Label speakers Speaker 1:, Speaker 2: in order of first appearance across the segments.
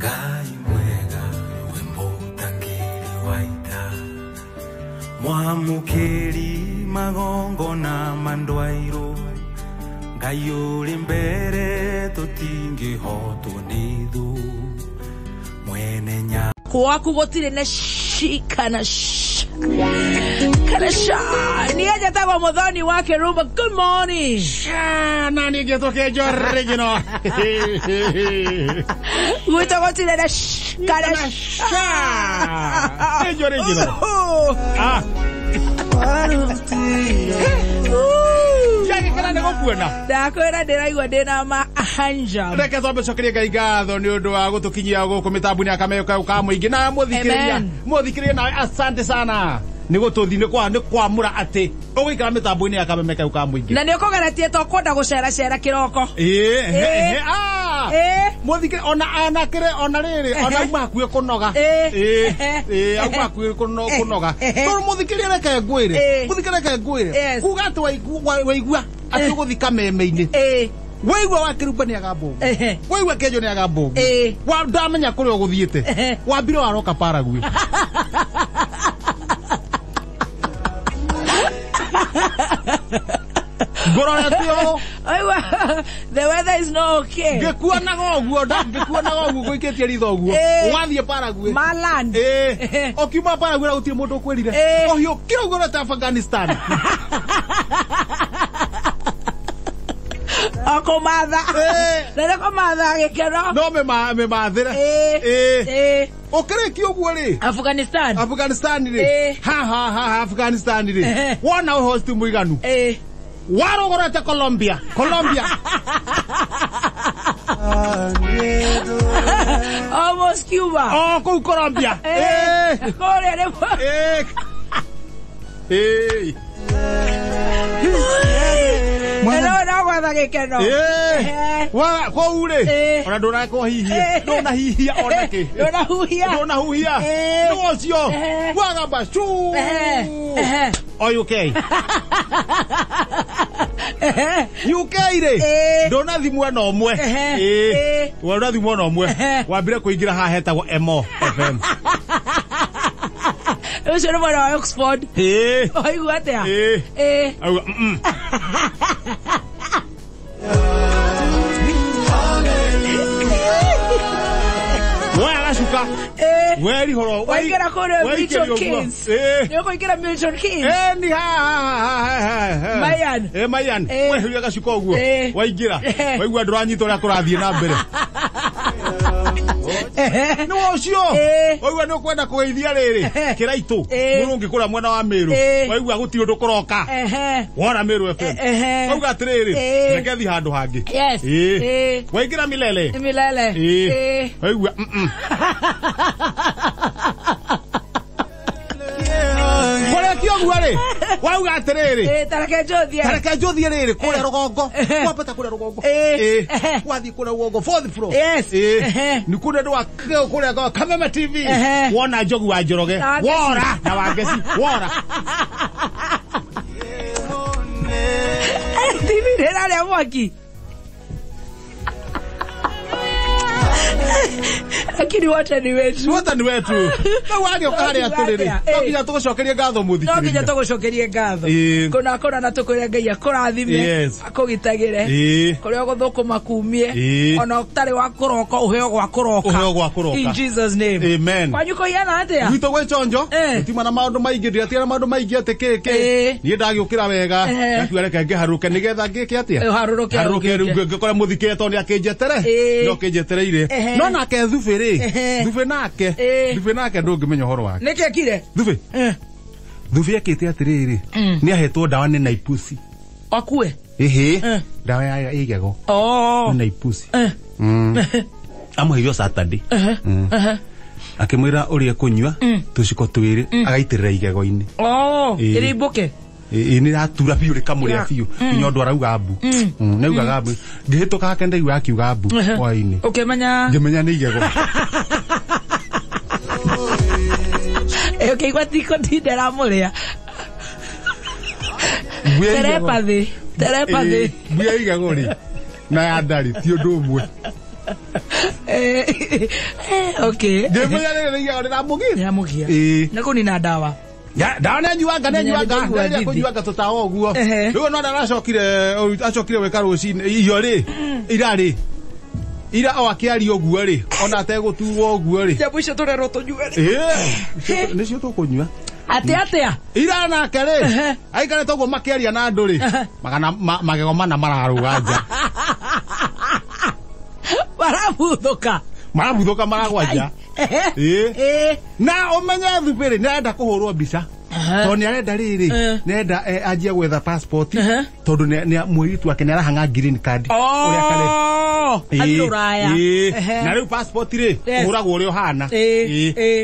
Speaker 1: Ngai mwega wimbo tangiri waita Mwamukiri magongo na mandwairo Ngai uri mbere tutingi hotu nithu Mwene nya
Speaker 2: Kwaku gotire na shikana ni aja tago modoni wake rumba. Good morning.
Speaker 3: Nani geto ke jorregino.
Speaker 2: Guito gotire na
Speaker 3: Ke jorregino. Ah. Yaki kana nego kuona.
Speaker 2: Ndakwira ndiraigwa ndina ma hanja.
Speaker 3: Reke tombe cokerie Ngai ngatho ni undu wa gutukinyia guku mitambu ni akameyoka ukamuingi na muthikiriria na asante sana. Nigo tuthine kwa mura ati uguikara mitambu ni akamemeka ukamuingi.
Speaker 2: Na niko garatie to kwenda gucera kiroko.
Speaker 3: Muthikire ona kire ona riri ona makuye kunoga. Au makuye kunoga. Tor muthikire reke ngwire. Muthikire reke ngwire. Kuga ati waigua ati guthika meme-ini. Weigwa wakiruba ni agabo. Weigwa kejo ni agabo. Wa ndamenya kuri oguthiite. Wambire waroka paragwe. Gorotio.
Speaker 2: The weather is not okay.
Speaker 3: Ngekuona goguo goiketie ritho guo. Wathie paragwe.
Speaker 2: Maland.
Speaker 3: Okiuma paragwe na gutire mundu kwirire. Ohio kirogora ta Afghanistan.
Speaker 2: Akomadha. Nere komadha gekero.
Speaker 3: No me mathire. Okere kioguo ri.
Speaker 2: Afghanistan
Speaker 3: ri. Ha Afghanistan ri. Wona host muiganu. Warogora ta Colombia.
Speaker 2: Almost Cuba.
Speaker 3: Oh, ko Colombia.
Speaker 2: Hello, no guarda que no.
Speaker 3: Wa ko ure. Ora ndona ko hihia. Ndona hihia ona ke. Ndona huhia. Ndocio. Wa gamba chu. Are you okay? UK re. Ndona thimu eno mwe. Wa thimu eno mwe. Wambire kuingira ha hetagwo Emo FM.
Speaker 2: Ucio ni mwana wa Oxford. Oigua atia?
Speaker 3: Shuka. Where horo.
Speaker 2: Waikera kore Milton Keynes. Yoko ikera Milton Keynes.
Speaker 3: Ni ha.
Speaker 2: Mayan.
Speaker 3: Mayan. Wewe huyo gashuka oguo. Waingira. Waigua nduranyita ria kurathie na mbere. No ocio. Waigua no kwenda kugeithia riri. Kiraitu. Murungi kura mwena wa Meru. Waigua guti undu kuroka. Wona Meru FM. Waigua atiriri. Reke thi handu hangi.
Speaker 2: Yes.
Speaker 3: Waingira Milele. Waigua Kore kioguo ri. Wauga atiriri. Tareke njothie riri kure rugongo. Wapata kure rugongo. Wathi kure rugongo 4th floor.
Speaker 2: Yes.
Speaker 3: Ni kure ndo kure go Kameme TV. Wona njogu wa Njoroge. Wora na wangeci. Wora.
Speaker 2: TV rera le mwaki. Akini wata ni wetu.
Speaker 3: Na wage ukahari atiriri. Nokija tugucokerie ngatho muthikiriria.
Speaker 2: Nokija tugucokerie ngatho. Kuna na tukuria Ngai akurathime. Akugitagire. Kuri oguthukuma kumie. Ona utari wa kuroka uheo gwa kuroka. In Jesus name.
Speaker 3: Amen.
Speaker 2: Kwanyuko yana atia?
Speaker 3: Gwito gwe chonjo. Utima na maundu maingi ndiatira maundu maingi atekeke. Ni ndagiukira wega. Nakuereke ngeharuke nigetha ngike atia? Haruke ngikora muthikire to ni akinjetere. No kinjetereire. No nake thufe ri. Thufe nake ndungimenya horo wake.
Speaker 2: Nike kire?
Speaker 3: Thufe akite atiriri. Ni ahetwo dawa ni Naipusi.
Speaker 2: Akue.
Speaker 3: Dawa ya igego. Naipusi. Amuhiyo Saturday. Akimwira uri kunywa tuciko twiri agaitirira igego-ini.
Speaker 2: Iri boke.
Speaker 3: Ini ratura biu rikamuria biu nyondo arauga mbu naugaga mbu ngihituka hake ndaigua akiuga mbu waini
Speaker 2: ukimenya
Speaker 3: ngimenya ni igego
Speaker 2: okay gwatiko ndindera muria telepathy
Speaker 3: bia igego ri na ya ndari ti undu umwe
Speaker 2: Okay.
Speaker 3: Demo ya mugia.
Speaker 2: Ya mugia. Nako nina dawa.
Speaker 3: Ya dawa na nyuanga ndio kunyuanga tutaho guo. Riu no ndacokire weka rucini iyo ri irari. Ira o akiari oguo ri ona ategutuwo oguo ri.
Speaker 2: Jabu icio turero tunyua ri.
Speaker 3: Nicio tukunyua.
Speaker 2: Atia.
Speaker 3: Ira na kare. Aikare togo makiaria na andu ri. Magana magego mana mararuga nja. Marabuthuka maragwanja. Na omenye thubiri nenda kuhurwo mbica. To ni arenda riri nenda ajia gwetha passport tondu ni mwiritu wake ni arahanga green card uria kare
Speaker 2: Anduraya
Speaker 3: na riu passport ri uhuragwo uri ohana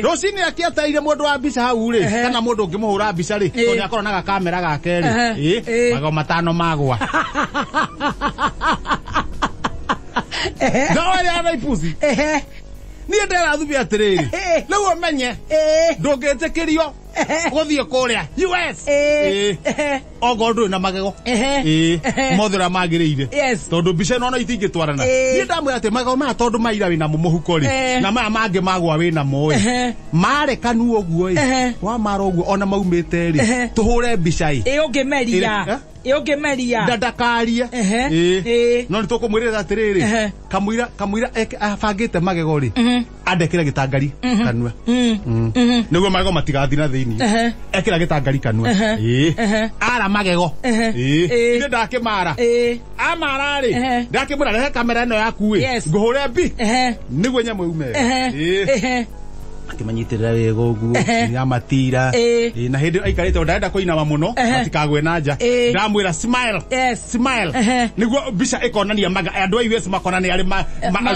Speaker 3: rucini akiataire mundu wa mbica hau ri kana mundu ungimuhura mbica ri to ni akoraga kamera gake ri mago matano magwa Dawa ya naipuzi ni ndera thubi atiriri riu omenye ndungiitikirio guthie kuria US ogondu na magego mothura magiriire tondu mbica no itingitwarana ni ndamwe ati magego ma tondu maira wina muhuko ri na maya mangi magwa wina moyo mare kanu oguo wa maro oguo ona maumite ri tuhure mbica
Speaker 2: ungimeria Yogemeria
Speaker 3: dadakaria no nitukumwirira atiriri kamwira afangite magego ri andekira gitangari kanua niguo magego matigathi na thiini ekira gitangari kanua ara magego inde ndakimara amara ri ndakimura rehe kamera ino yaku nguhure mbi niguo nyamwe ume akimanyitirira wego oguo ya matira na hindi aikarite ndaenda kuinama muno matikagwe nanja ndamwira smile niguo mbica ikonania maga andu a US makonania ari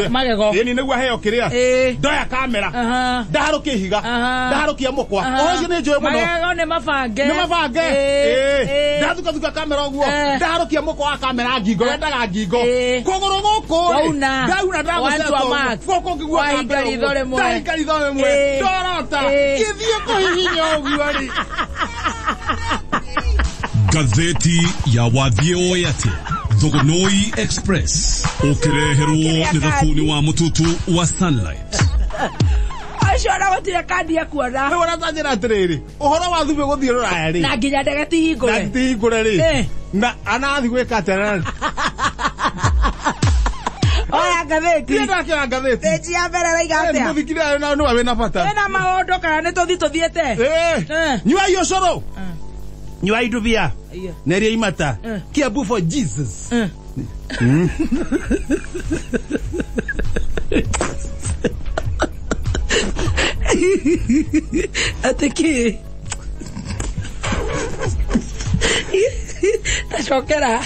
Speaker 2: magego
Speaker 3: ni niguo heo kiria ndoya kamera ndaharukia higa ndaharukia mukwa ocio ni njoe muno
Speaker 2: magego ni mabange
Speaker 3: ndathuka kamera oguo ndaharukia mukwa wa kamera ngingo wendaga ngingo kuguru guku ndauna ndagusema goko ngiguo kamera mwe Dorota kithie kuhihinya oguo ri
Speaker 4: Gazeti ya wathie oyate Thogonoi Express ukireherwo ni thafuni wa mututu wa Sunlight
Speaker 2: Ashora watira kandi ya kuona
Speaker 3: we waratanjira atiriri uhoro wa thubi guthie ruraya ri
Speaker 2: na nginya ndegeti hingure
Speaker 3: ri na anathi gwika atera
Speaker 2: Oya gazeti.
Speaker 3: Ndio kia gazeti.
Speaker 2: Peji ya mbere raiga atia.
Speaker 3: Muthikira no awe na bata.
Speaker 2: Ena maondo kana ni tuthiete.
Speaker 3: Nyua iyo coro. Nyua idubia. Neria imata. Kiabu for Jesus.
Speaker 2: Ateki. Tashokera.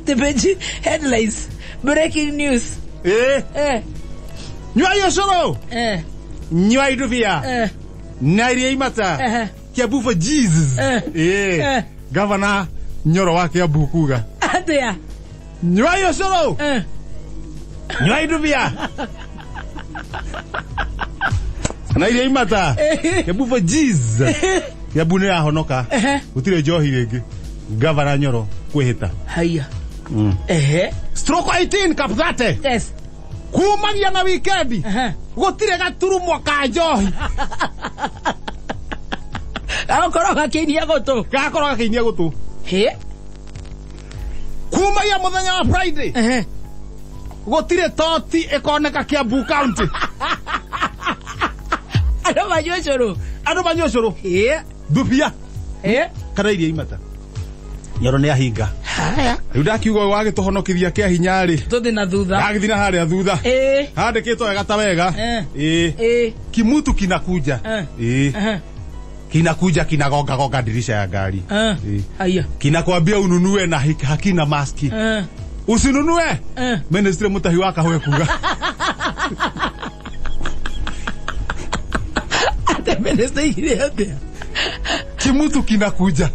Speaker 2: The peji headlines. Breaking news.
Speaker 3: Nyua iyo coro. Nyua idubia. Neria imata. Kiabu for Jesus. Governor Nyoro wa Kiambu kuga.
Speaker 2: Atia.
Speaker 3: Nyua iyo coro. Nyua idubia. Neria imata. Kiabu for Jesus. Kiabu ni ahonoka. Utire njohi ringi. Governor Nyoro kwihita.
Speaker 2: Haya.
Speaker 3: Stroke 18 kapthate.
Speaker 2: Yes.
Speaker 3: Kumagia na weekend. Gutire gaturumwa ka njohi.
Speaker 2: Gakoroga kiinia gutu.
Speaker 3: Gakoroga kiinia gutu. Kumagia muthenya wa Friday. Gutire toti ikoneka Kiambu County. Ando banyo coro. Dupia. Kana iria imata. Nyoro ni ahinga. Haya. Udakiugo wage tuhonokithia kia hinyari.
Speaker 2: Tuthi na thutha.
Speaker 3: Agithina haria thutha. Handikitwo wega ta wega. Kimutu kinakuja. Kinakuja kinagonga dirisha ya gari.
Speaker 2: Haya.
Speaker 3: Kinakwambia ununue na hakina maski. Usinunue. Ministry mutahi waka hoye kuga.
Speaker 2: Ate ministry ile yote.
Speaker 3: Kimutu kinakuja.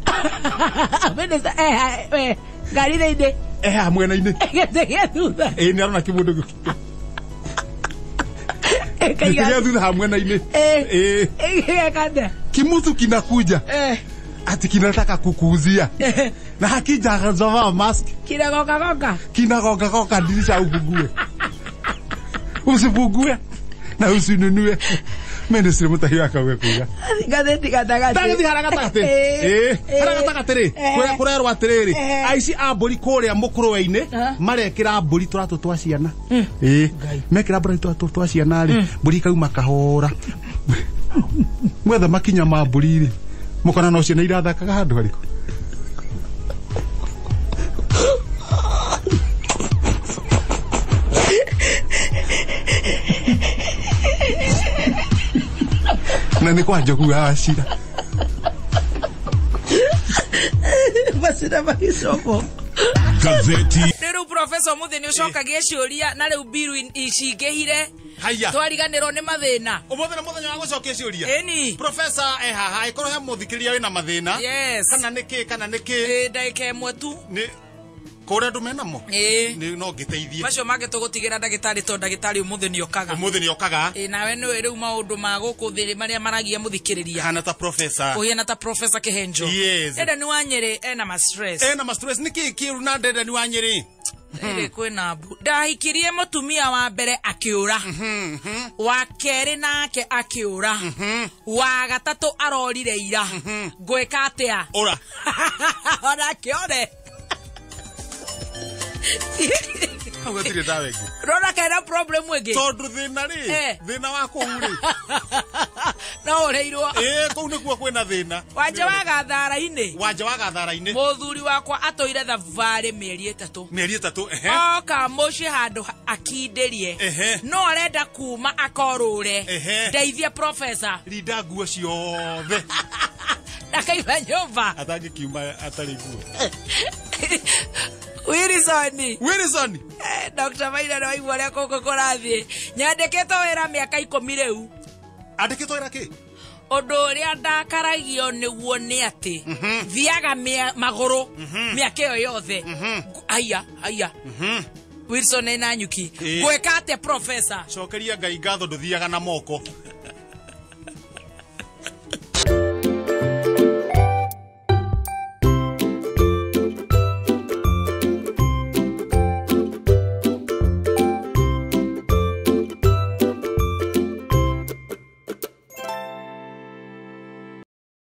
Speaker 2: Ministry gari inde.
Speaker 3: Mwena inde.
Speaker 2: Gete thutha.
Speaker 3: Ni arona kimundu. Kaya thutha mwena inde.
Speaker 2: Kada.
Speaker 3: Kimutu kinakuja. Ati kinataka kukuuzia. Na hakija kazava mask.
Speaker 2: Kinagonga.
Speaker 3: Kinagonga dirisha ufungue. Usifungue. Na usinunue. Ministry Mutahi akawe kuga.
Speaker 2: Gatheti gatagati.
Speaker 3: Gatheti haragatagati. Haragatagati ri. Kurerwo atiriri. Aici amburi kuria mukuruwe-ini marekira mburi turatu twa ciana. Mekira mburi turatu twa ciana ri. Mburi kauma kahora. Mwetha makinya ma mburi ri. Mukona no ciana irathakaga handu hariku. Na ni kwa jogu ashira.
Speaker 2: Basira bagisoko.
Speaker 4: Gazeti.
Speaker 2: Rero professor Mutheni ucokagia ciuria na riu biru icingihire.
Speaker 3: Haya.
Speaker 2: Twariganirwo ni mathina.
Speaker 3: Umuthenya muthenya wa gucokia ciuria.
Speaker 2: Eni.
Speaker 3: Professor haha ikoro he muthikiriria wina mathina.
Speaker 2: Yes.
Speaker 3: Kana niki.
Speaker 2: Ndagika imwe tu.
Speaker 3: Ni kore andu menamo. Ni no ngiteithie.
Speaker 2: Macio mange tugutigira ndagitari to ndagitari umutheni okaga.
Speaker 3: Umutheni okaga.
Speaker 2: Nawe ni riu maundu ma gukuthiri maria maragia muthikiriria.
Speaker 3: Hana ta professor.
Speaker 2: Kuhiana ta professor Kihenjo.
Speaker 3: Yes.
Speaker 2: Enda ni wanyere ena ma stress.
Speaker 3: Ena ma stress niki kiru na ndenda ni wanyere.
Speaker 2: Kwina mbu ndahikirie mutumia wa mbere akiura wa keri nake akiura wa gatatu arorire ira gweka atia
Speaker 3: ora
Speaker 2: ona kione
Speaker 3: Awetire dawegi.
Speaker 2: Rora kana problem wege.
Speaker 3: Tondu thina ri. Thina wa kuuri.
Speaker 2: No ureirwo.
Speaker 3: Kou nikuo kwina thina.
Speaker 2: Wanja wa gathara-ini.
Speaker 3: Wanja wa gathara-ini.
Speaker 2: Muthuri wakwa atoire thabarĩ mĩeri 3.
Speaker 3: Mĩeri 3
Speaker 2: Oka muci handu akinderie. No arenda kuma akorure. Ndeithia professor.
Speaker 3: Rinda nguo ciothe.
Speaker 2: Akaiba nyumba.
Speaker 3: Atangi kiuma atari nguo.
Speaker 2: Wilson. Dr. Maina no igwa ria koko korathie. Nyandiketwo wira miaka 10 riu.
Speaker 3: Andiketwo wira ki?
Speaker 2: Undu uria ndakaragio niguo ni ati thiaga maguru miaka iyo yothe. Aya. Wilson ena nyuki. Gweka ate professor.
Speaker 3: Cokeria Ngai ngatho nduthiaga na moko.